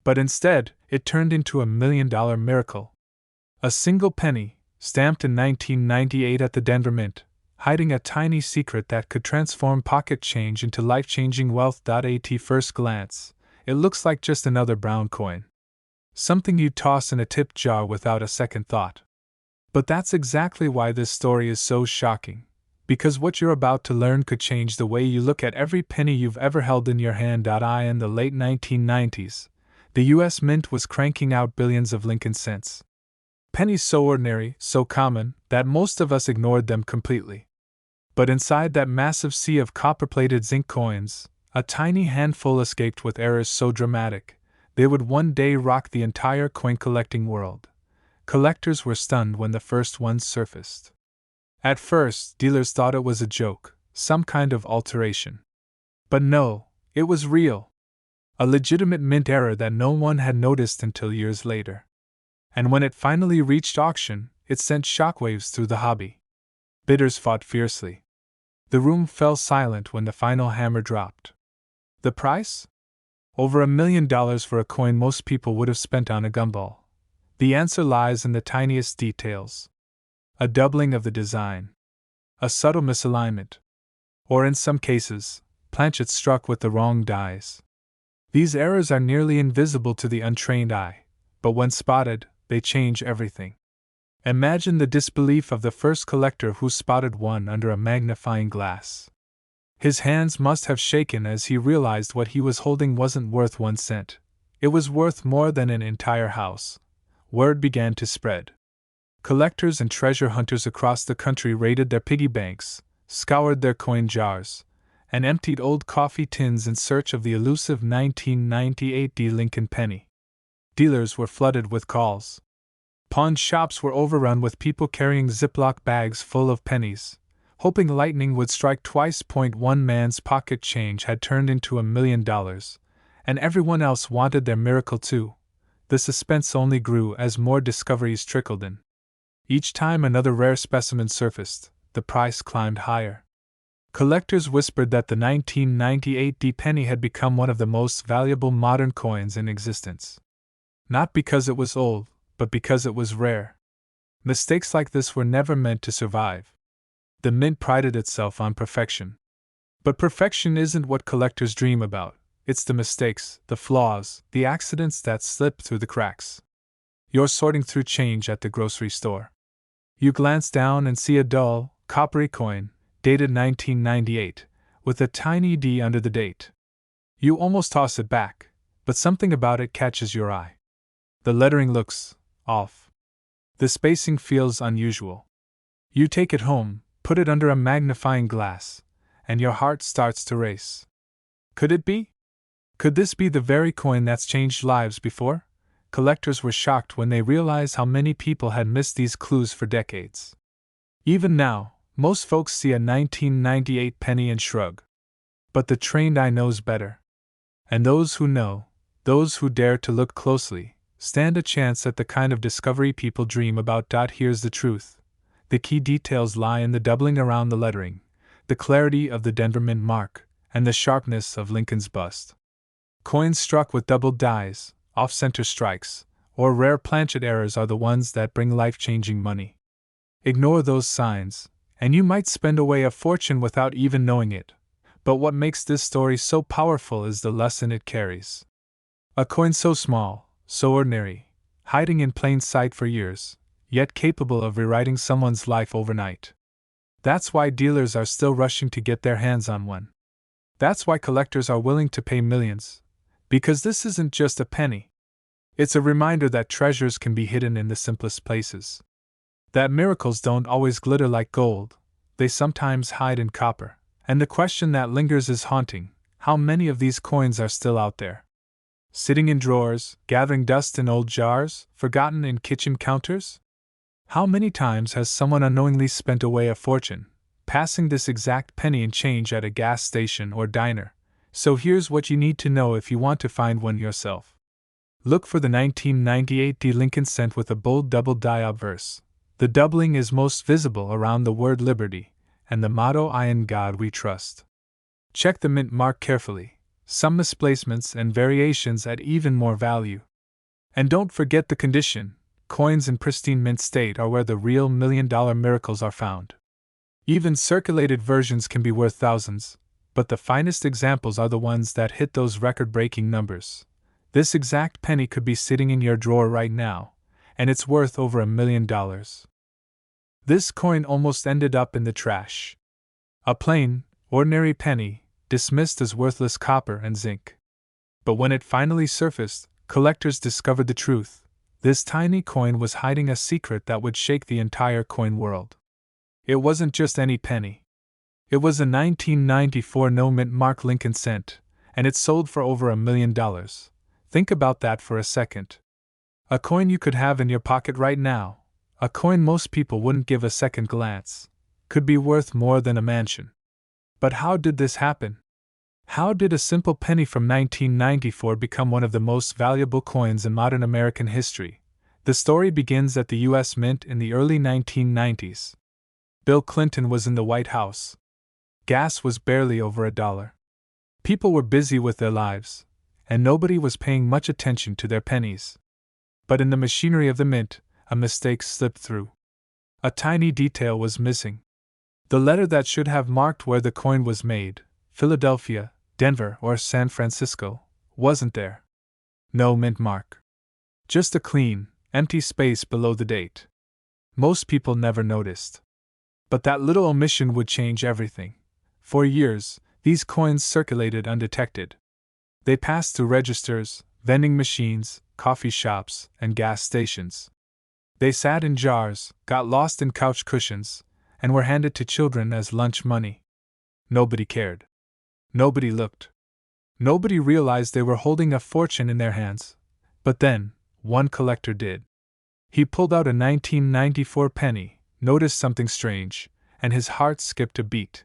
But instead, it turned into $1 million miracle. A single penny, stamped in 1998 at the Denver Mint, hiding a tiny secret that could transform pocket change into life-changing wealth. At first glance, it looks like just another brown coin. Something you'd toss in a tip jar without a second thought. But that's exactly why this story is so shocking. Because what you're about to learn could change the way you look at every penny you've ever held in your hand. In the late 1990s, the U.S. Mint was cranking out billions of Lincoln cents. Pennies so ordinary, so common, that most of us ignored them completely. But inside that massive sea of copper-plated zinc coins, a tiny handful escaped with errors so dramatic, they would one day rock the entire coin-collecting world. Collectors were stunned when the first ones surfaced. At first, dealers thought it was a joke, some kind of alteration. But no, it was real. A legitimate mint error that no one had noticed until years later. And when it finally reached auction, it sent shockwaves through the hobby. Bidders fought fiercely. The room fell silent when the final hammer dropped. The price? Over $1 million for a coin most people would have spent on a gumball. The answer lies in the tiniest details. A doubling of the design. A subtle misalignment. Or in some cases, planchets struck with the wrong dies. These errors are nearly invisible to the untrained eye, but when spotted, they change everything. Imagine the disbelief of the first collector who spotted one under a magnifying glass. His hands must have shaken as he realized what he was holding wasn't worth 1 cent. It was worth more than an entire house. Word began to spread. Collectors and treasure hunters across the country raided their piggy banks, scoured their coin jars, and emptied old coffee tins in search of the elusive 1998 Lincoln penny. Dealers were flooded with calls. Pawn shops were overrun with people carrying Ziploc bags full of pennies, hoping lightning would strike twice. One man's pocket change had turned into $1 million, and everyone else wanted their miracle too. The suspense only grew as more discoveries trickled in. Each time another rare specimen surfaced, the price climbed higher. Collectors whispered that the 1998 penny had become one of the most valuable modern coins in existence. Not because it was old, but because it was rare. Mistakes like this were never meant to survive. The mint prided itself on perfection. But perfection isn't what collectors dream about. It's the mistakes, the flaws, the accidents that slip through the cracks. You're sorting through change at the grocery store. You glance down and see a dull, coppery coin, dated 1998, with a tiny D under the date. You almost toss it back, but something about it catches your eye. The lettering looks off. The spacing feels unusual. You take it home, put it under a magnifying glass, and your heart starts to race. Could it be? Could this be the very coin that's changed lives before? Collectors were shocked when they realized how many people had missed these clues for decades. Even now, most folks see a 1998 penny and shrug. But the trained eye knows better. And those who know, those who dare to look closely, stand a chance at the kind of discovery people dream about. Here's the truth. The key details lie in the doubling around the lettering, the clarity of the Denver Mint mark, and the sharpness of Lincoln's bust. Coins struck with doubled dies, off-center strikes, or rare planchet errors are the ones that bring life-changing money. Ignore those signs, and you might spend away a fortune without even knowing it. But what makes this story so powerful is the lesson it carries. A coin so small, so ordinary, hiding in plain sight for years, yet capable of rewriting someone's life overnight. That's why dealers are still rushing to get their hands on one. That's why collectors are willing to pay millions. Because this isn't just a penny. It's a reminder that treasures can be hidden in the simplest places. That miracles don't always glitter like gold, they sometimes hide in copper. And the question that lingers is haunting: how many of these coins are still out there? Sitting in drawers, gathering dust in old jars, forgotten in kitchen counters? How many times has someone unknowingly spent away a fortune, passing this exact penny and change at a gas station or diner? So here's what you need to know if you want to find one yourself. Look for the 1998 Lincoln cent with a bold double die verse. The doubling is most visible around the word liberty, and the motto "I in God we trust." Check the mint mark carefully. some misplacements, and variations at even more value. And don't forget the condition. Coins in pristine mint state are where the real million-dollar miracles are found. Even circulated versions can be worth thousands, but the finest examples are the ones that hit those record-breaking numbers. This exact penny could be sitting in your drawer right now, and it's worth over $1 million. This coin almost ended up in the trash. A plain, ordinary penny, dismissed as worthless copper and zinc. But when it finally surfaced, collectors discovered the truth. This tiny coin was hiding a secret that would shake the entire coin world. It wasn't just any penny. It was a 1994 no-mint mark Lincoln cent, and it sold for over $1 million. Think about that for a second. A coin you could have in your pocket right now, a coin most people wouldn't give a second glance, could be worth more than a mansion. But how did this happen? How did a simple penny from 1994 become one of the most valuable coins in modern American history? The story begins at the U.S. Mint in the early 1990s. Bill Clinton was in the White House. Gas was barely over $1. People were busy with their lives, and nobody was paying much attention to their pennies. But in the machinery of the mint, a mistake slipped through. A tiny detail was missing. The letter that should have marked where the coin was made, Philadelphia, Denver, or San Francisco, wasn't there. No mint mark. Just a clean, empty space below the date. Most people never noticed. But that little omission would change everything. For years, these coins circulated undetected. They passed through registers, vending machines, coffee shops, and gas stations. They sat in jars, got lost in couch cushions, and were handed to children as lunch money. Nobody cared. Nobody looked. Nobody realized they were holding a fortune in their hands. But then, one collector did. He pulled out a 1994 penny, noticed something strange, and his heart skipped a beat.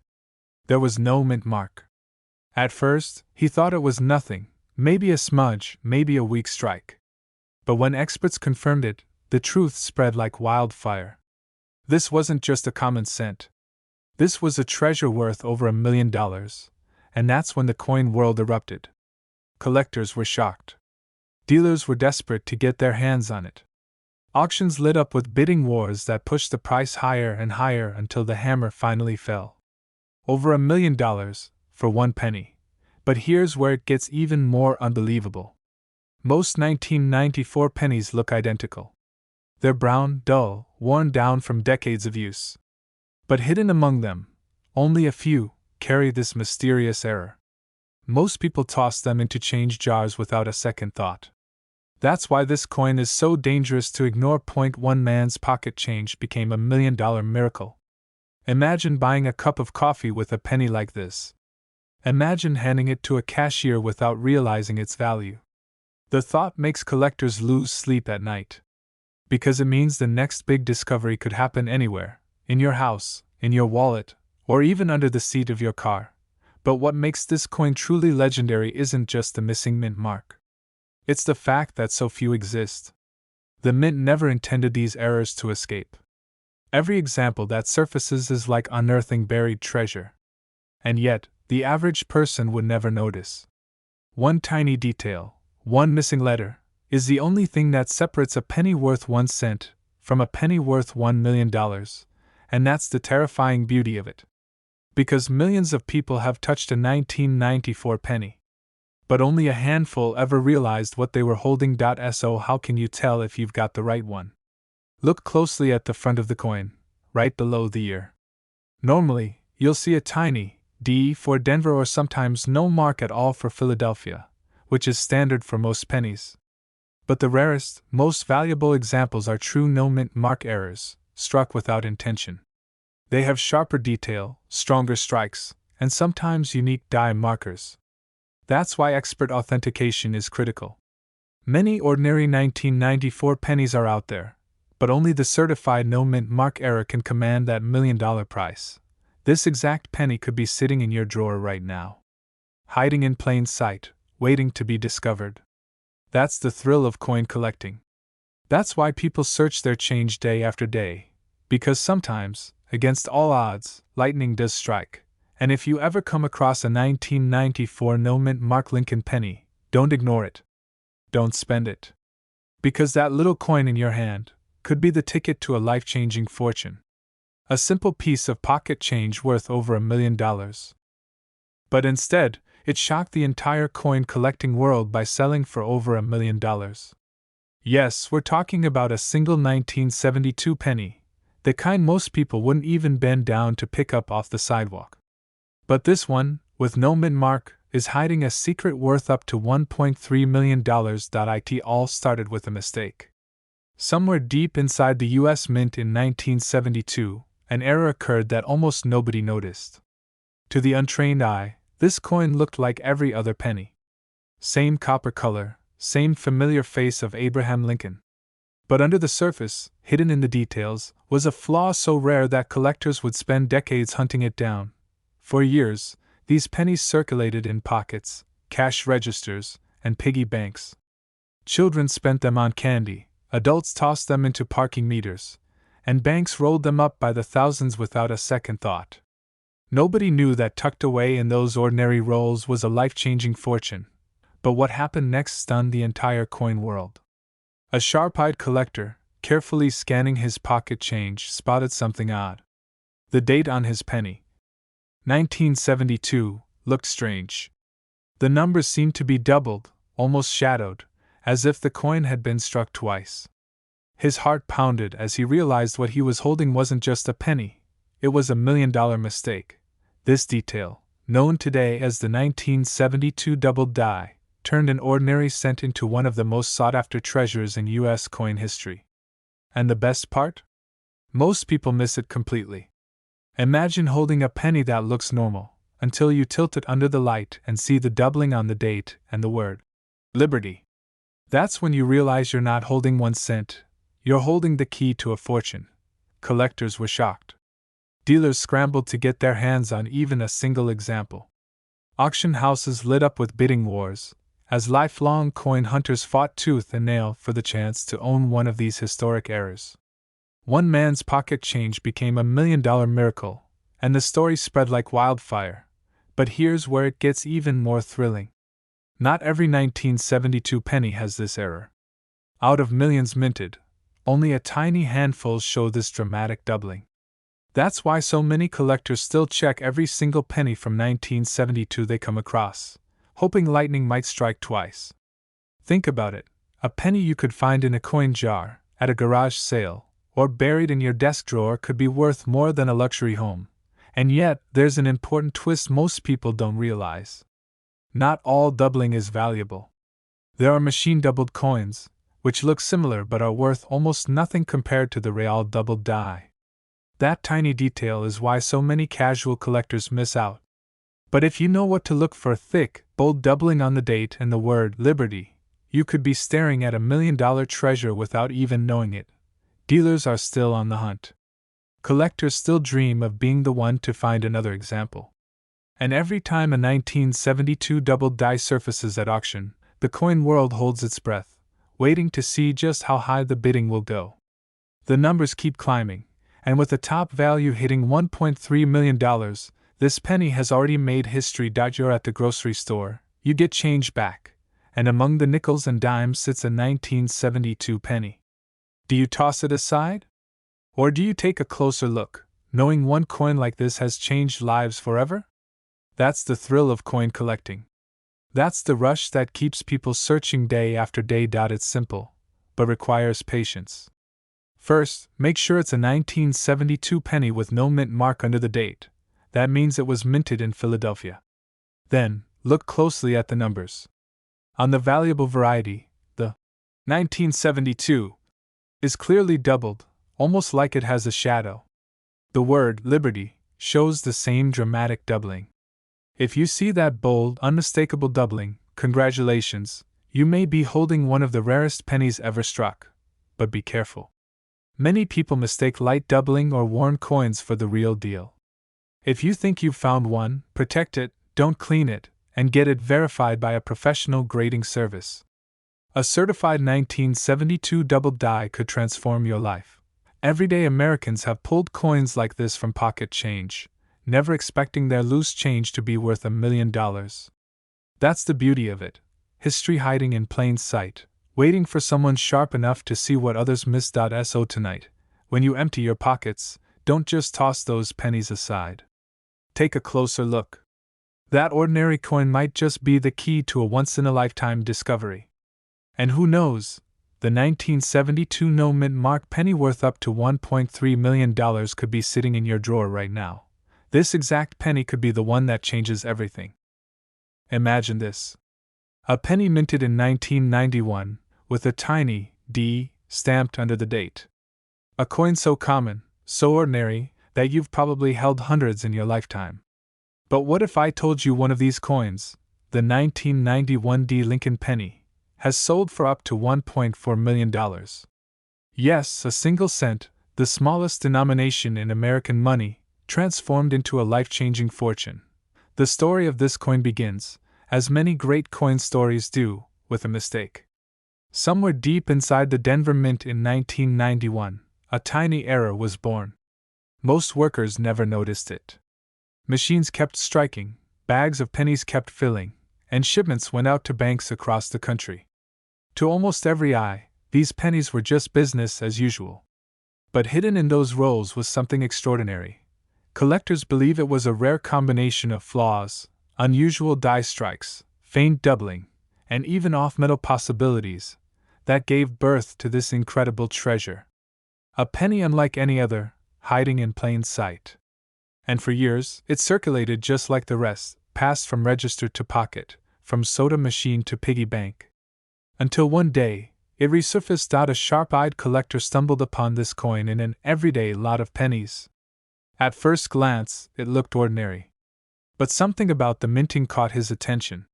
There was no mint mark. At first, he thought it was nothing, maybe a smudge, maybe a weak strike. But when experts confirmed it, the truth spread like wildfire. This wasn't just a common cent. This was a treasure worth over $1 million. And that's when the coin world erupted. Collectors were shocked. Dealers were desperate to get their hands on it. Auctions lit up with bidding wars that pushed the price higher and higher until the hammer finally fell. Over $1 million for one penny. But here's where it gets even more unbelievable. Most 1994 pennies look identical. They're brown, dull, worn down from decades of use. But hidden among them, only a few carry this mysterious error. Most people toss them into change jars without a second thought. That's why this coin is so dangerous to ignore. One man's pocket change became $1 million miracle. Imagine buying a cup of coffee with a penny like this. Imagine handing it to a cashier without realizing its value. The thought makes collectors lose sleep at night. Because it means the next big discovery could happen anywhere, in your house, in your wallet, or even under the seat of your car. But what makes this coin truly legendary isn't just the missing mint mark. It's the fact that so few exist. The mint never intended these errors to escape. Every example that surfaces is like unearthing buried treasure. And yet, the average person would never notice. One tiny detail, one missing letter, is the only thing that separates a penny worth 1 cent from a penny worth $1 million, and that's the terrifying beauty of it. Because millions of people have touched a 1994 penny. But only a handful ever realized what they were holding. So how can you tell if you've got the right one? Look closely at the front of the coin, right below the year. Normally, you'll see a tiny D for Denver or sometimes no mark at all for Philadelphia, which is standard for most pennies. But the rarest, most valuable examples are true no-mint mark errors, struck without intention. They have sharper detail, stronger strikes, and sometimes unique die markers. That's why expert authentication is critical. Many ordinary 1994 pennies are out there, but only the certified no-mint mark error can command that $1 million price. This exact penny could be sitting in your drawer right now, hiding in plain sight, waiting to be discovered. That's the thrill of coin collecting. That's why people search their change day after day, because sometimes, against all odds, lightning does strike, And if you ever come across a 1994 no-mint Mark Lincoln penny, don't ignore it. Don't spend it. Because that little coin in your hand could be the ticket to a life-changing fortune. A simple piece of pocket change worth over $1 million. But instead, it shocked the entire coin collecting world by selling for over $1 million. Yes, we're talking about a single 1972 penny, the kind most people wouldn't even bend down to pick up off the sidewalk. But this one, with no mint mark, is hiding a secret worth up to $1.3 million. It all started with a mistake. Somewhere deep inside the US Mint in 1972, an error occurred that almost nobody noticed. To the untrained eye, this coin looked like every other penny. Same copper color, same familiar face of Abraham Lincoln. But under the surface, hidden in the details, was a flaw so rare that collectors would spend decades hunting it down. For years, these pennies circulated in pockets, cash registers, and piggy banks. Children spent them on candy, adults tossed them into parking meters, and banks rolled them up by the thousands without a second thought. Nobody knew that tucked away in those ordinary rolls was a life-changing fortune. But what happened next stunned the entire coin world. A sharp-eyed collector, carefully scanning his pocket change, spotted something odd. The date on his penny, 1972, looked strange. The numbers seemed to be doubled, almost shadowed, as if the coin had been struck twice. His heart pounded as he realized what he was holding wasn't just a penny, it was $1 million mistake. This detail, known today as the 1972 doubled die, turned an ordinary cent into one of the most sought-after treasures in U.S. coin history. And the best part? Most people miss it completely. Imagine holding a penny that looks normal, until you tilt it under the light and see the doubling on the date and the word Liberty. That's when you realize you're not holding 1 cent, you're holding the key to a fortune. Collectors were shocked. Dealers scrambled to get their hands on even a single example. Auction houses lit up with bidding wars, as lifelong coin hunters fought tooth and nail for the chance to own one of these historic errors. One man's pocket change became $1 million miracle, and the story spread like wildfire. But here's where it gets even more thrilling. Not every 1972 penny has this error. Out of millions minted, only a tiny handful show this dramatic doubling. That's why so many collectors still check every single penny from 1972 they come across, hoping lightning might strike twice. Think about it, a penny you could find in a coin jar, at a garage sale, or buried in your desk drawer could be worth more than a luxury home. And yet, there's an important twist most people don't realize. Not all doubling is valuable. There are machine-doubled coins, which look similar but are worth almost nothing compared to the real doubled die. That tiny detail is why so many casual collectors miss out. But if you know what to look for, thick, bold doubling on the date and the word Liberty, you could be staring at $1 million treasure without even knowing it. Dealers are still on the hunt. Collectors still dream of being the one to find another example. And every time a 1972 doubled die surfaces at auction, the coin world holds its breath, waiting to see just how high the bidding will go. The numbers keep climbing, and with the top value hitting $1.3 million, this penny has already made history. You're at the grocery store, you get change back, and among the nickels and dimes sits a 1972 penny. Do you toss it aside? Or do you take a closer look, knowing one coin like this has changed lives forever? That's the thrill of coin collecting. That's the rush that keeps people searching day after day. It's simple, but requires patience. First, make sure it's a 1972 penny with no mint mark under the date. That means it was minted in Philadelphia. Then, look closely at the numbers. On the valuable variety, the 1972 is clearly doubled, almost like it has a shadow. The word Liberty shows the same dramatic doubling. If you see that bold, unmistakable doubling, congratulations, you may be holding one of the rarest pennies ever struck. But be careful. Many people mistake light doubling or worn coins for the real deal. If you think you've found one, protect it, don't clean it, and get it verified by a professional grading service. A certified 1972 doubled die could transform your life. Everyday Americans have pulled coins like this from pocket change, never expecting their loose change to be worth $1 million. That's the beauty of it. History hiding in plain sight, waiting for someone sharp enough to see what others missed. So tonight, when you empty your pockets, don't just toss those pennies aside. Take a closer look. That ordinary coin might just be the key to a once-in-a-lifetime discovery. And who knows, the 1972 no-mint mark penny worth up to $1.3 million could be sitting in your drawer right now. This exact penny could be the one that changes everything. Imagine this. A penny minted in 1991, with a tiny D stamped under the date. A coin so common, so ordinary, that you've probably held hundreds in your lifetime. But what if I told you one of these coins, the 1991 D Lincoln penny, has sold for up to $1.4 million? Yes, a single cent, the smallest denomination in American money, transformed into a life-changing fortune. The story of this coin begins, as many great coin stories do, with a mistake. Somewhere deep inside the Denver Mint in 1991, a tiny error was born. Most workers never noticed it. Machines kept striking, bags of pennies kept filling, and shipments went out to banks across the country. To almost every eye, these pennies were just business as usual. But hidden in those rolls was something extraordinary. Collectors believe it was a rare combination of flaws, unusual die strikes, faint doubling, and even off-metal possibilities that gave birth to this incredible treasure. A penny unlike any other, hiding in plain sight. And for years, it circulated just like the rest, passed from register to pocket, from soda machine to piggy bank. Until one day, it resurfaced. A sharp-eyed collector stumbled upon this coin in an everyday lot of pennies. At first glance, it looked ordinary. But something about the minting caught his attention.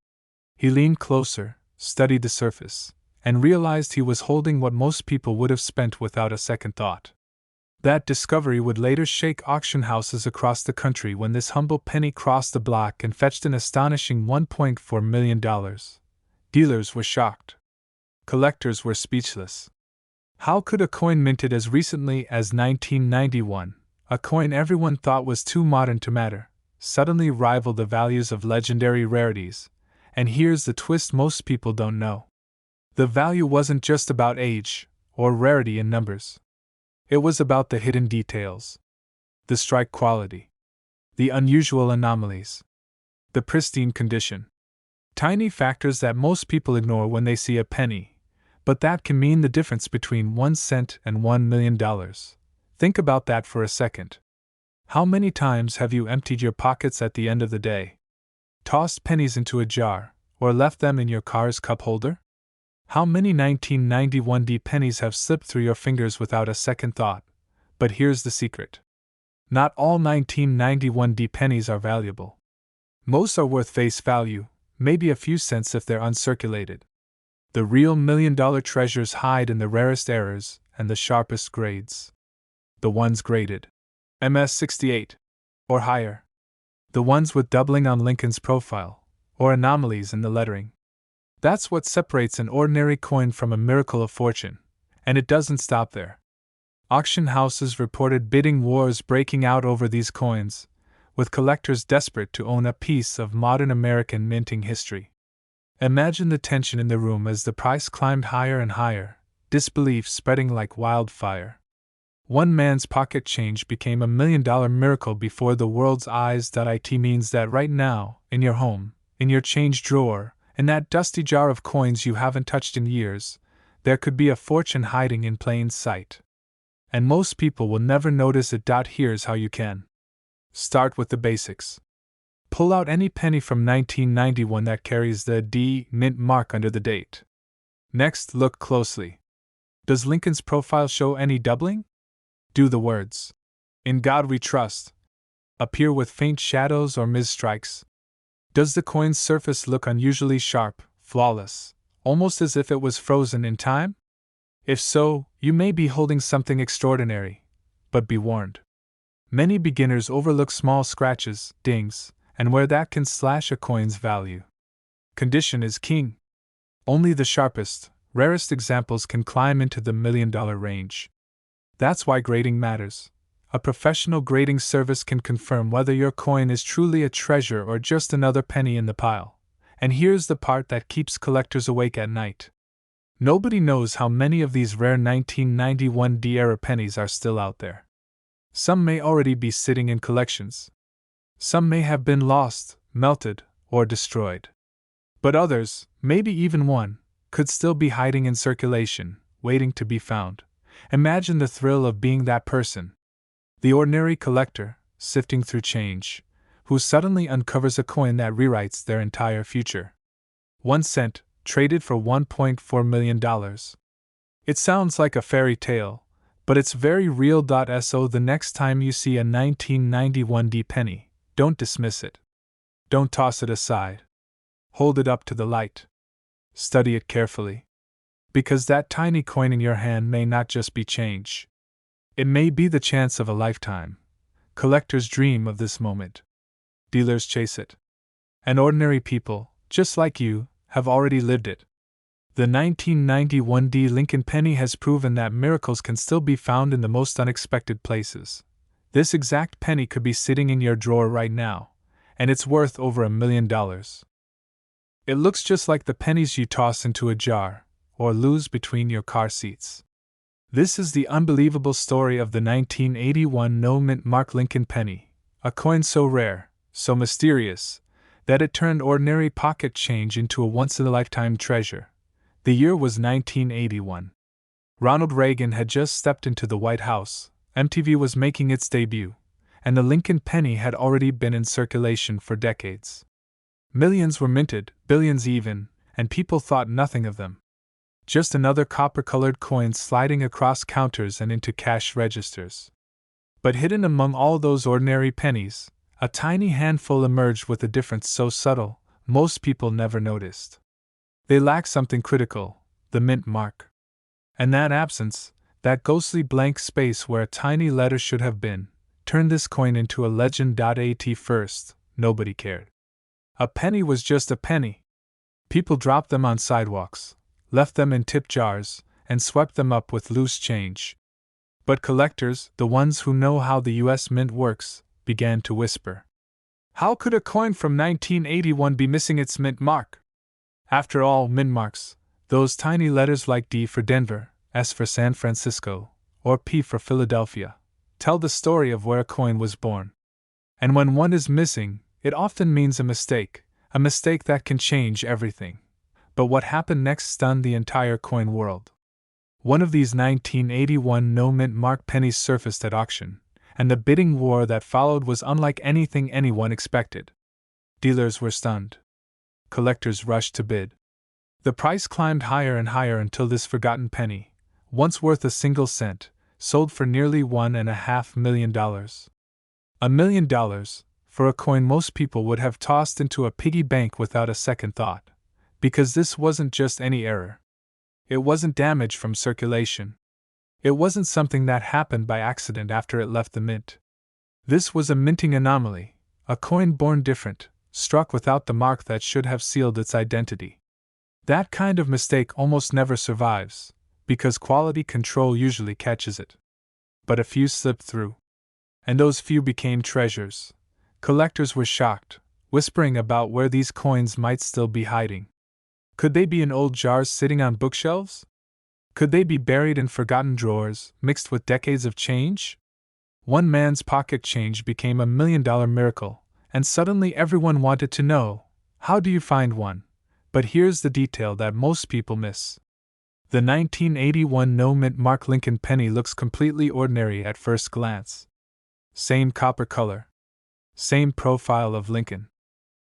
He leaned closer, studied the surface, and realized he was holding what most people would have spent without a second thought. That discovery would later shake auction houses across the country when this humble penny crossed the block and fetched an astonishing $1.4 million. Dealers were shocked. Collectors were speechless. How could a coin minted as recently as 1991, a coin everyone thought was too modern to matter, suddenly rival the values of legendary rarities? And here's the twist most people don't know. The value wasn't just about age or rarity in numbers. It was about the hidden details. The strike quality. The unusual anomalies. The pristine condition. Tiny factors that most people ignore when they see a penny, but that can mean the difference between 1 cent and $1 million. Think about that for a second. How many times have you emptied your pockets at the end of the day? Tossed pennies into a jar, or left them in your car's cup holder? How many 1991 D pennies have slipped through your fingers without a second thought? But here's the secret. Not all 1991 D pennies are valuable. Most are worth face value, maybe a few cents if they're uncirculated. The real million-dollar treasures hide in the rarest errors and the sharpest grades. The ones graded MS-68 or higher. The ones with doubling on Lincoln's profile, or anomalies in the lettering. That's what separates an ordinary coin from a miracle of fortune, and it doesn't stop there. Auction houses reported bidding wars breaking out over these coins, with collectors desperate to own a piece of modern American minting history. Imagine the tension in the room as the price climbed higher and higher, disbelief spreading like wildfire. One man's pocket change became $1 million miracle before the world's eyes. It means that right now, in your home, in your change drawer, in that dusty jar of coins you haven't touched in years, there could be a fortune hiding in plain sight. And most people will never notice it. Here's how you can. Start with the basics. Pull out any penny from 1991 that carries the D Mint mark under the date. Next, look closely. Does Lincoln's profile show any doubling? Do the words, "In God We Trust," appear with faint shadows or misstrikes? Does the coin's surface look unusually sharp, flawless, almost as if it was frozen in time? If so, you may be holding something extraordinary, but be warned. Many beginners overlook small scratches, dings, and where that can slash a coin's value. Condition is king. Only the sharpest, rarest examples can climb into the $1 million range. That's why grading matters. a professional grading service can confirm whether your coin is truly a treasure or just another penny in the pile. And here's the part that keeps collectors awake at night. Nobody knows how many of these rare 1991 D-era pennies are still out there. Some may already be sitting in collections. Some may have been lost, melted, or destroyed. But others, maybe even one, could still be hiding in circulation, waiting to be found. Imagine the thrill of being that person. The ordinary collector, sifting through change, who suddenly uncovers a coin that rewrites their entire future. 1 cent, traded for $1.4 million. It sounds like a fairy tale, but it's very real. So the next time you see a 1991 D penny, don't dismiss it. Don't toss it aside. Hold it up to the light. Study it carefully. Because that tiny coin in your hand may not just be change. It may be the chance of a lifetime. Collectors dream of this moment. Dealers chase it. And ordinary people, just like you, have already lived it. The 1991 D Lincoln penny has proven that miracles can still be found in the most unexpected places. This exact penny could be sitting in your drawer right now, and it's worth over $1 million. It looks just like the pennies you toss into a jar, or lose between your car seats. This is the unbelievable story of the 1981 no-mint mark Lincoln penny, a coin so rare, so mysterious, that it turned ordinary pocket change into a once-in-a-lifetime treasure. The year was 1981. Ronald Reagan had just stepped into the White House, MTV was making its debut, and the Lincoln penny had already been in circulation for decades. Millions were minted, billions even, and people thought nothing of them. Just another copper-colored coin sliding across counters and into cash registers. But hidden among all those ordinary pennies, a tiny handful emerged with a difference so subtle, most people never noticed. They lacked something critical, the mint mark. And that absence, that ghostly blank space where a tiny letter should have been, turned this coin into a legend. At first, nobody cared. A penny was just a penny. People dropped them on sidewalks, left them in tip jars, and swept them up with loose change. But collectors, the ones who know how the U.S. Mint works, began to whisper. How could a coin from 1981 be missing its mint mark? After all, mint marks, those tiny letters like D for Denver, S for San Francisco, or P for Philadelphia, tell the story of where a coin was born. And when one is missing, it often means a mistake that can change everything. But what happened next stunned the entire coin world. One of these 1981 no-mint mark pennies surfaced at auction, and the bidding war that followed was unlike anything anyone expected. Dealers were stunned. Collectors rushed to bid. The price climbed higher and higher until this forgotten penny, once worth a single cent, sold for nearly $1.5 million. $1 million, for a coin most people would have tossed into a piggy bank without a second thought. Because this wasn't just any error. It wasn't damage from circulation. It wasn't something that happened by accident after it left the mint. This was a minting anomaly, a coin born different, struck without the mark that should have sealed its identity. That kind of mistake almost never survives, because quality control usually catches it. But a few slipped through. And those few became treasures. Collectors were shocked, whispering about where these coins might still be hiding. Could they be in old jars sitting on bookshelves? Could they be buried in forgotten drawers, mixed with decades of change? One man's pocket change became $1 million miracle, and suddenly everyone wanted to know, how do you find one? But here's the detail that most people miss. The 1981 no-mint mark Lincoln penny looks completely ordinary at first glance. Same copper color. Same profile of Lincoln.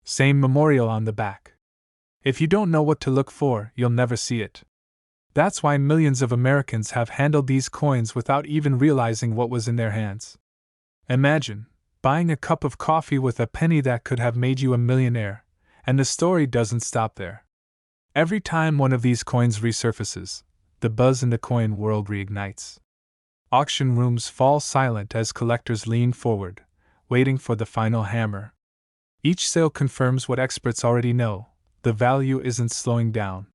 Same memorial on the back. If you don't know what to look for, you'll never see it. That's why millions of Americans have handled these coins without even realizing what was in their hands. Imagine buying a cup of coffee with a penny that could have made you a millionaire, and the story doesn't stop there. Every time one of these coins resurfaces, the buzz in the coin world reignites. Auction rooms fall silent as collectors lean forward, waiting for the final hammer. Each sale confirms what experts already know: the value isn't slowing down.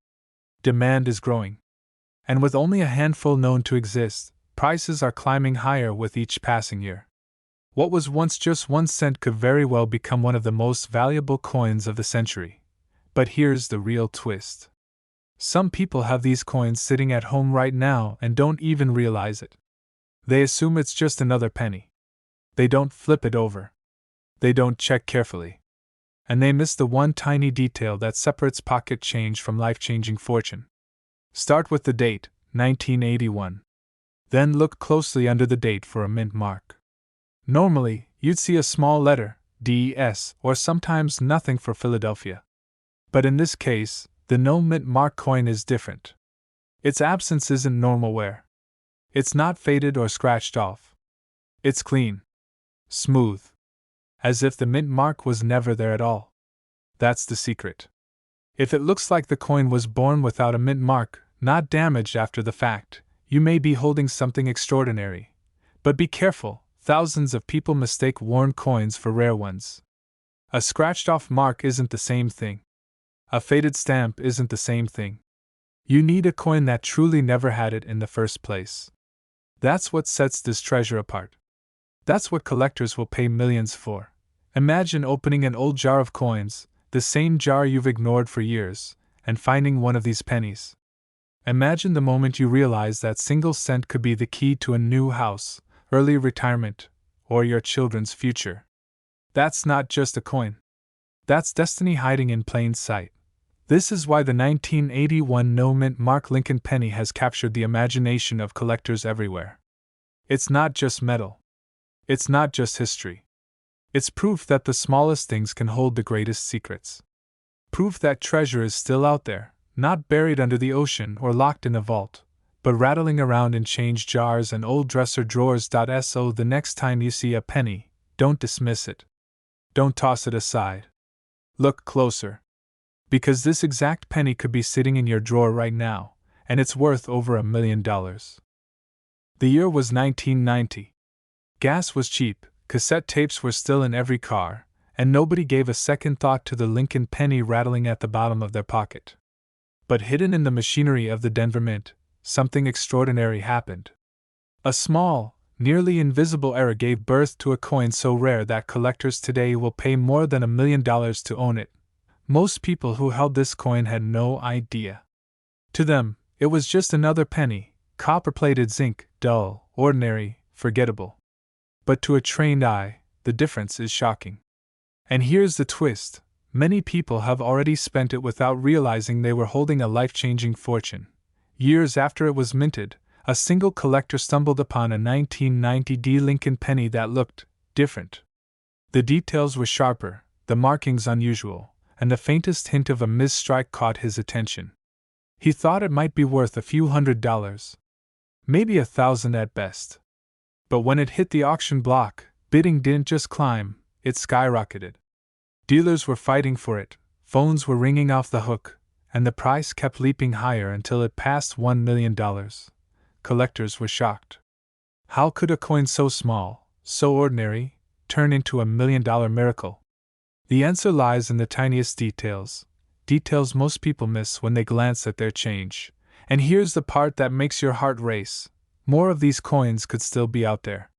Demand is growing. And with only a handful known to exist, Prices are climbing higher with each passing year. What was once just 1 cent could very well become one of the most valuable coins of the century. But here's the real twist. Some people have these coins sitting at home right now and don't even realize it. They assume it's just another penny. They don't flip it over. They don't check carefully. And they miss the one tiny detail that separates pocket change from life-changing fortune. Start with the date, 1981. Then look closely under the date for a mint mark. Normally, you'd see a small letter, DS, or sometimes nothing for Philadelphia. But in this case, the no mint mark coin is different. Its absence isn't normal wear. It's not faded or scratched off. It's clean. Smooth. As if the mint mark was never there at all. That's the secret. If it looks like the coin was born without a mint mark, not damaged after the fact, you may be holding something extraordinary. But be careful, thousands of people mistake worn coins for rare ones. A scratched-off mark isn't the same thing. A faded stamp isn't the same thing. You need a coin that truly never had it in the first place. That's what sets this treasure apart. That's what collectors will pay millions for. Imagine opening an old jar of coins, the same jar you've ignored for years, and finding one of these pennies. Imagine the moment you realize that single cent could be the key to a new house, early retirement, or your children's future. That's not just a coin. That's destiny hiding in plain sight. This is why the 1981 no mint mark Lincoln penny has captured the imagination of collectors everywhere. It's not just metal. It's not just history. It's proof that the smallest things can hold the greatest secrets. Proof that treasure is still out there, not buried under the ocean or locked in a vault, but rattling around in change jars and old dresser drawers. So the next time you see a penny, don't dismiss it. Don't toss it aside. Look closer. Because this exact penny could be sitting in your drawer right now, and it's worth over $1 million. The year was 1990. Gas was cheap, cassette tapes were still in every car, and nobody gave a second thought to the Lincoln penny rattling at the bottom of their pocket. But hidden in the machinery of the Denver Mint, something extraordinary happened. A small, nearly invisible error gave birth to a coin so rare that collectors today will pay more than $1 million to own it. Most people who held this coin had no idea. To them, it was just another penny, copper-plated zinc, dull, ordinary, forgettable. But to a trained eye, the difference is shocking. And here's the twist: many people have already spent it without realizing they were holding a life-changing fortune. Years after it was minted, a single collector stumbled upon a 1990 Lincoln penny that looked different. The details were sharper, the markings unusual, and the faintest hint of a misstrike caught his attention. He thought it might be worth a few $100s. Maybe $1,000 at best. But when it hit the auction block, bidding didn't just climb, it skyrocketed. Dealers were fighting for it, phones were ringing off the hook, and the price kept leaping higher until it passed $1 million. Collectors were shocked. How could a coin so small, so ordinary, turn into $1 million miracle? The answer lies in the tiniest details, details most people miss when they glance at their change. And here's the part that makes your heart race: more of these coins could still be out there.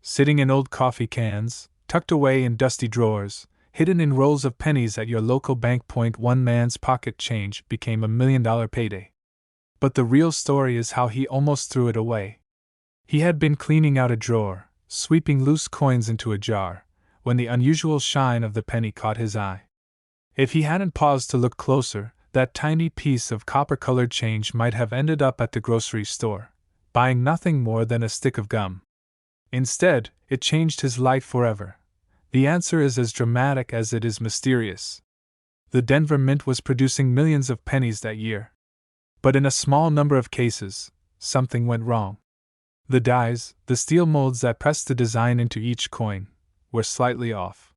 Sitting in old coffee cans, tucked away in dusty drawers, hidden in rolls of pennies at your local bank. One man's pocket change became $1 million payday. But the real story is how he almost threw it away. He had been cleaning out a drawer, sweeping loose coins into a jar, when the unusual shine of the penny caught his eye. If he hadn't paused to look closer, that tiny piece of copper-colored change might have ended up at the grocery store, buying nothing more than a stick of gum. Instead, it changed his life forever. The answer is as dramatic as it is mysterious. The Denver Mint was producing millions of pennies that year. But in a small number of cases, something went wrong. The dies, the steel molds that pressed the design into each coin, were slightly off.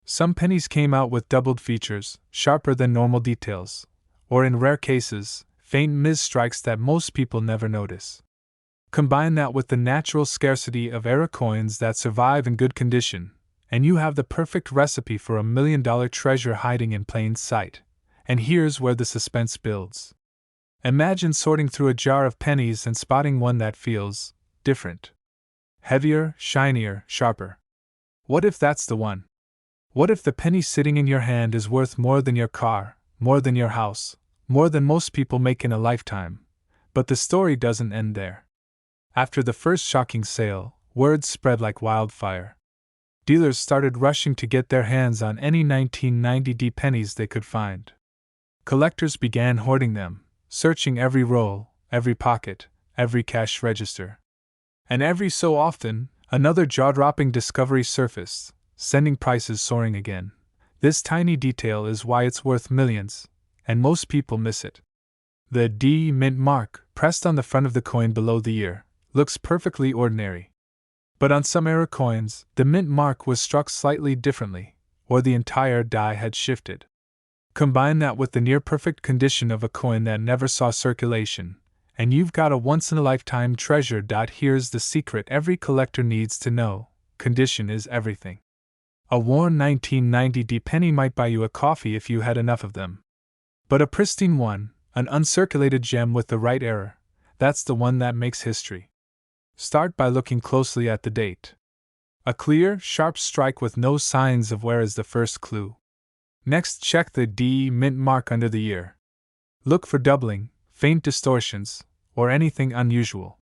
Some pennies came out with doubled features, sharper than normal details, or in rare cases, faint misstrikes that most people never notice. Combine that with the natural scarcity of era coins that survive in good condition, and you have the perfect recipe for $1 million treasure hiding in plain sight. And here's where the suspense builds. Imagine sorting through a jar of pennies and spotting one that feels different. Heavier, shinier, sharper. What if that's the one? What if the penny sitting in your hand is worth more than your car, more than your house, more than most people make in a lifetime? But the story doesn't end there. After the first shocking sale, word spread like wildfire. Dealers started rushing to get their hands on any 1990 pennies they could find. Collectors began hoarding them, searching every roll, every pocket, every cash register. And every so often, another jaw-dropping discovery surfaced, sending prices soaring again. This tiny detail is why it's worth millions, and most people miss it. The D mint mark, pressed on the front of the coin below the ear, looks perfectly ordinary. But on some era coins, the mint mark was struck slightly differently, or the entire die had shifted. Combine that with the near-perfect condition of a coin that never saw circulation, and you've got a once-in-a-lifetime treasure. Here's the secret every collector needs to know: condition is everything. A worn 1990 penny might buy you a coffee if you had enough of them. But a pristine one, an uncirculated gem with the right era, that's the one that makes history. Start by looking closely at the date. A clear, sharp strike with no signs of wear is the first clue. Next, check the D mint mark under the ear. Look for doubling, faint distortions, or anything unusual.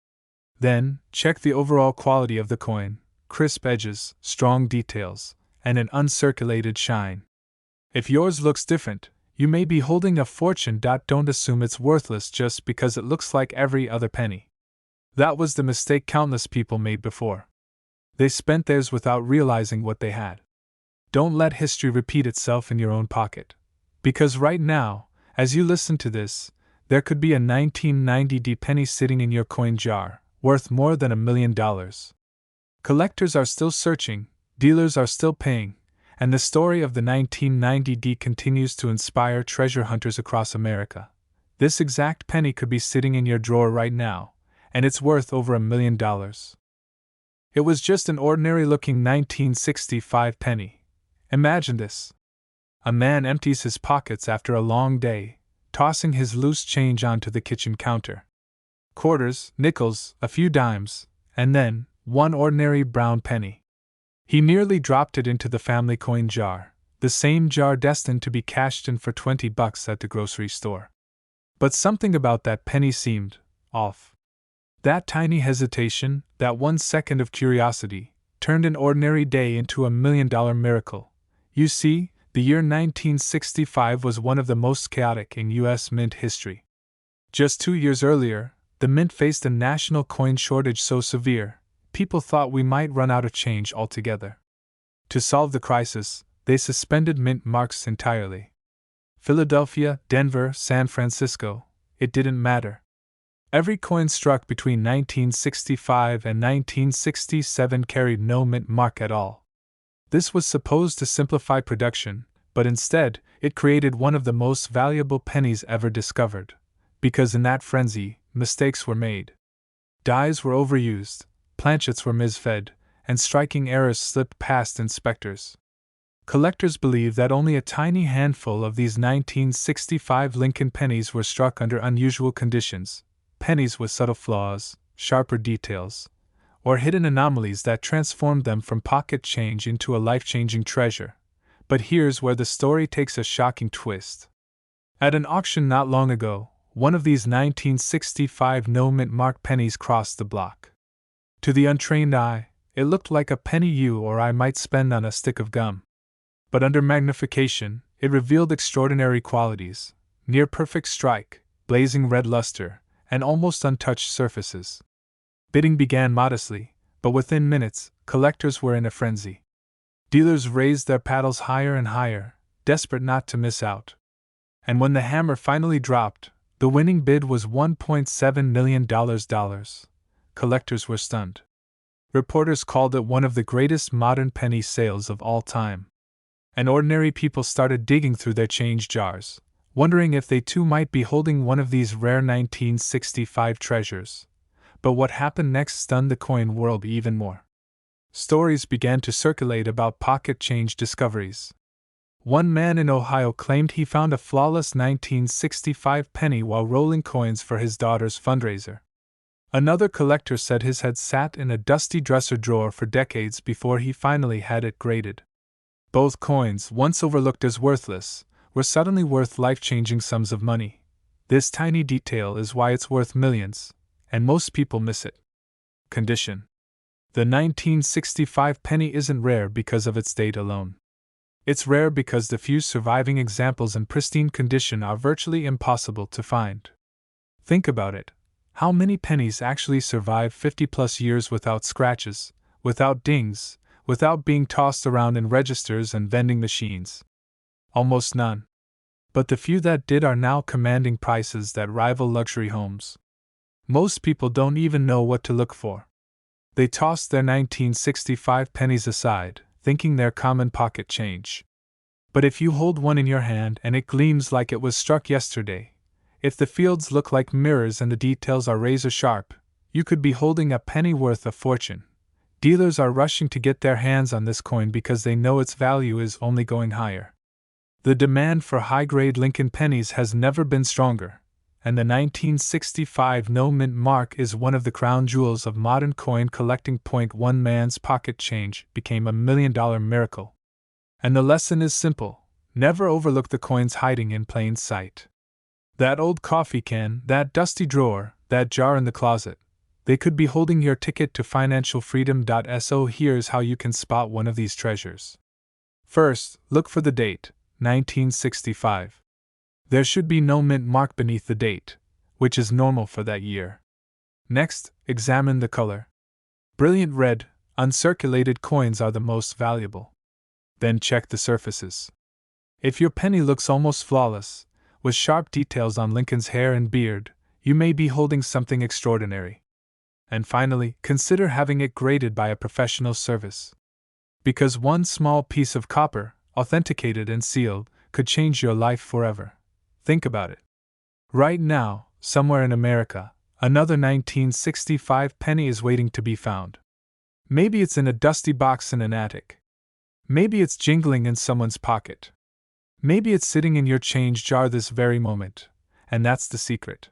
Then, check the overall quality of the coin: crisp edges, strong details, and an uncirculated shine. If yours looks different, you may be holding a fortune. Don't assume it's worthless just because it looks like every other penny. That was the mistake countless people made before. They spent theirs without realizing what they had. Don't let history repeat itself in your own pocket. Because right now, as you listen to this, there could be a 1990 penny sitting in your coin jar, worth more than $1 million. Collectors are still searching, dealers are still paying, and the story of the 1990 continues to inspire treasure hunters across America. This exact penny could be sitting in your drawer right now, and it's worth over $1 million. It was just an ordinary-looking 1965 penny. Imagine this. A man empties his pockets after a long day, tossing his loose change onto the kitchen counter. Quarters, nickels, a few dimes, and then, one ordinary brown penny. He nearly dropped it into the family coin jar, the same jar destined to be cashed in for $20 at the grocery store. But something about that penny seemed off. That tiny hesitation, that 1 second of curiosity, turned an ordinary day into $1 million miracle. You see, the year 1965 was one of the most chaotic in U.S. mint history. Just 2 years earlier, the mint faced a national coin shortage so severe, people thought we might run out of change altogether. To solve the crisis, they suspended mint marks entirely. Philadelphia, Denver, San Francisco, it didn't matter. Every coin struck between 1965 and 1967 carried no mint mark at all. This was supposed to simplify production, but instead, it created one of the most valuable pennies ever discovered. Because in that frenzy, mistakes were made. Dies were overused, planchets were misfed, and striking errors slipped past inspectors. Collectors believe that only a tiny handful of these 1965 Lincoln pennies were struck under unusual conditions. Pennies with subtle flaws, sharper details, or hidden anomalies that transformed them from pocket change into a life-changing treasure. But here's where the story takes a shocking twist. At an auction not long ago, one of these 1965 no-mint mark pennies crossed the block. To the untrained eye, it looked like a penny you or I might spend on a stick of gum. But under magnification, it revealed extraordinary qualities: near-perfect strike, blazing red luster, and almost untouched surfaces. Bidding began modestly, but within minutes, collectors were in a frenzy. Dealers raised their paddles higher and higher, desperate not to miss out. And when the hammer finally dropped, the winning bid was $1.7 million. Collectors were stunned. Reporters called it one of the greatest modern penny sales of all time. And ordinary people started digging through their change jars, wondering if they too might be holding one of these rare 1965 treasures. But what happened next stunned the coin world even more. Stories began to circulate about pocket change discoveries. One man in Ohio claimed he found a flawless 1965 penny while rolling coins for his daughter's fundraiser. Another collector said his had sat in a dusty dresser drawer for decades before he finally had it graded. Both coins, once overlooked as worthless, were suddenly worth life-changing sums of money. This tiny detail is why it's worth millions, and most people miss it. Condition. The 1965 penny isn't rare because of its date alone. It's rare because the few surviving examples in pristine condition are virtually impossible to find. Think about it. How many pennies actually survive 50-plus years without scratches, without dings, without being tossed around in registers and vending machines? Almost none. But the few that did are now commanding prices that rival luxury homes. Most people don't even know what to look for. They toss their 1965 pennies aside, thinking they're common pocket change. But if you hold one in your hand and it gleams like it was struck yesterday, if the fields look like mirrors and the details are razor sharp, you could be holding a penny worth a fortune. Dealers are rushing to get their hands on this coin because they know its value is only going higher. The demand for high-grade Lincoln pennies has never been stronger, and the 1965 no-mint mark is one of the crown jewels of modern coin collecting. One man's pocket change became $1 million miracle. And the lesson is simple: never overlook the coins hiding in plain sight. That old coffee can, that dusty drawer, that jar in the closet, they could be holding your ticket to financial freedom. So here's how you can spot one of these treasures. First, look for the date, 1965. There should be no mint mark beneath the date, which is normal for that year. Next, examine the color. Brilliant red, uncirculated coins are the most valuable. Then check the surfaces. If your penny looks almost flawless, with sharp details on Lincoln's hair and beard, you may be holding something extraordinary. And finally, consider having it graded by a professional service. Because one small piece of copper, authenticated and sealed, could change your life forever. Think about it. Right now, somewhere in America, another 1965 penny is waiting to be found. Maybe it's in a dusty box in an attic. Maybe it's jingling in someone's pocket. Maybe it's sitting in your change jar this very moment, and that's the secret.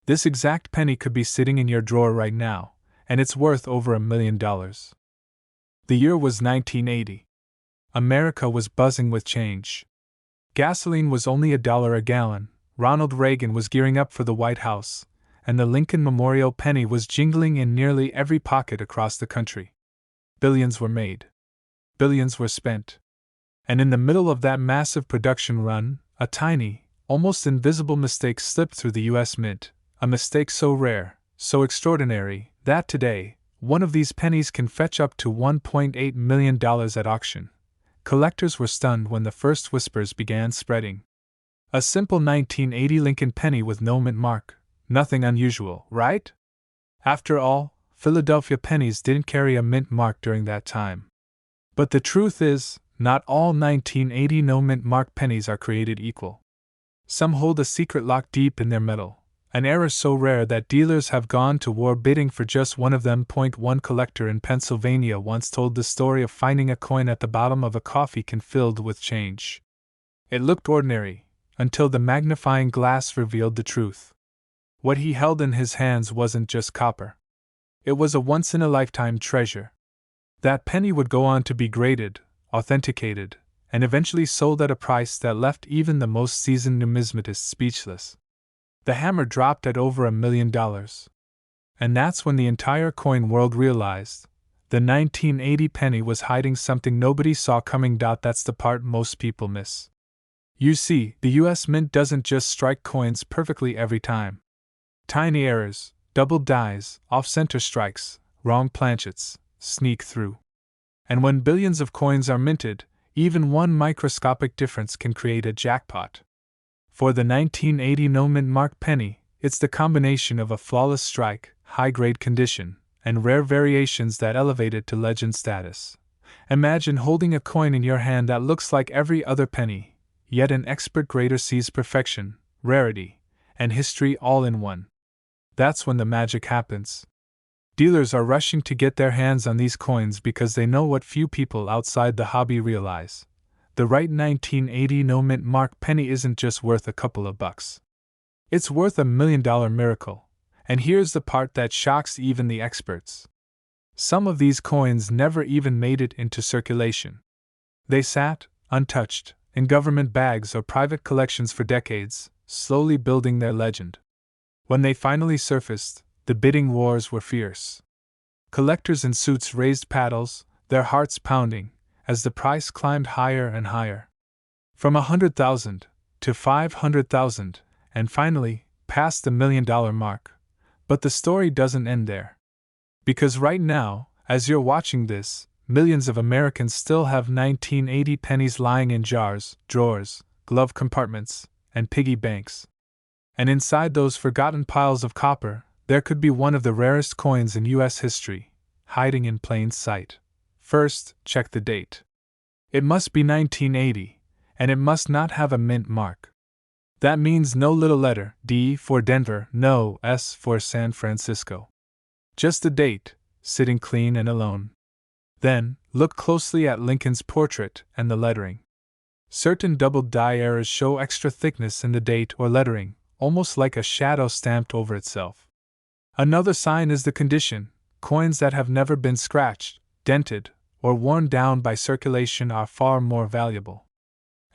This exact penny could be sitting in your drawer right now, and it's worth over $1 million. The year was 1980. America was buzzing with change. Gasoline was only $1 a gallon, Ronald Reagan was gearing up for the White House, and the Lincoln Memorial penny was jingling in nearly every pocket across the country. Billions were made. Billions were spent. And in the middle of that massive production run, a tiny, almost invisible mistake slipped through the U.S. Mint, a mistake so rare, so extraordinary, that today, one of these pennies can fetch up to $1.8 million at auction. Collectors were stunned when the first whispers began spreading. A simple 1980 Lincoln penny with no mint mark. Nothing unusual, right? After all, Philadelphia pennies didn't carry a mint mark during that time. But the truth is, not all 1980 no mint mark pennies are created equal. Some hold a secret locked deep in their metal, an error so rare that dealers have gone to war bidding for just one of them. One collector in Pennsylvania once told the story of finding a coin at the bottom of a coffee can filled with change. It looked ordinary, until the magnifying glass revealed the truth. What he held in his hands wasn't just copper. It was a once-in-a-lifetime treasure. That penny would go on to be graded, authenticated, and eventually sold at a price that left even the most seasoned numismatist speechless. The hammer dropped at over $1 million. And that's when the entire coin world realized the 1980 penny was hiding something nobody saw coming. That's the part most people miss. You see, the US Mint doesn't just strike coins perfectly every time. Tiny errors, double dies, off-center strikes, wrong planchets, sneak through. And when billions of coins are minted, even one microscopic difference can create a jackpot. For the 1980 no mint mark penny, it's the combination of a flawless strike, high-grade condition, and rare variations that elevate it to legend status. Imagine holding a coin in your hand that looks like every other penny, yet an expert grader sees perfection, rarity, and history all in one. That's when the magic happens. Dealers are rushing to get their hands on these coins because they know what few people outside the hobby realize. The right 1980 no mint mark penny isn't just worth a couple of bucks. It's worth $1 million miracle, And here's the part that shocks even the experts. Some of these coins never even made it into circulation. They sat, untouched, in government bags or private collections for decades, slowly building their legend. When they finally surfaced, the bidding wars were fierce. Collectors in suits raised paddles, their hearts pounding, as the price climbed higher and higher. From 100,000 to 500,000, and finally, past the $1 million mark. But the story doesn't end there. Because right now, as you're watching this, millions of Americans still have 1980 pennies lying in jars, drawers, glove compartments, and piggy banks. And inside those forgotten piles of copper, there could be one of the rarest coins in U.S. history, hiding in plain sight. First, check the date. It must be 1980, and it must not have a mint mark. That means no little letter, D for Denver, no S for San Francisco. Just the date, sitting clean and alone. Then, look closely at Lincoln's portrait and the lettering. Certain double die errors show extra thickness in the date or lettering, almost like a shadow stamped over itself. Another sign is the condition. Coins that have never been scratched, dented, or worn down by circulation are far more valuable.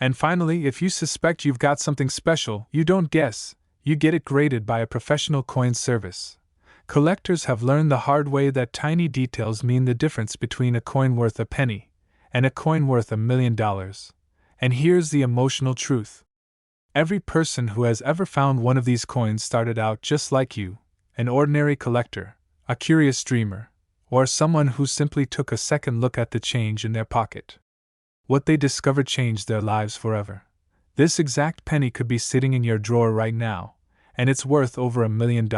And finally, if you suspect you've got something special, you don't guess, you get it graded by a professional coin service. Collectors have learned the hard way that tiny details mean the difference between a coin worth a penny and a coin worth $1 million. And here's the emotional truth. Every person who has ever found one of these coins started out just like you, an ordinary collector, a curious dreamer, or someone who simply took a second look at the change in their pocket. What they discovered changed their lives forever. This exact penny could be sitting in your drawer right now, and it's worth over $1 million.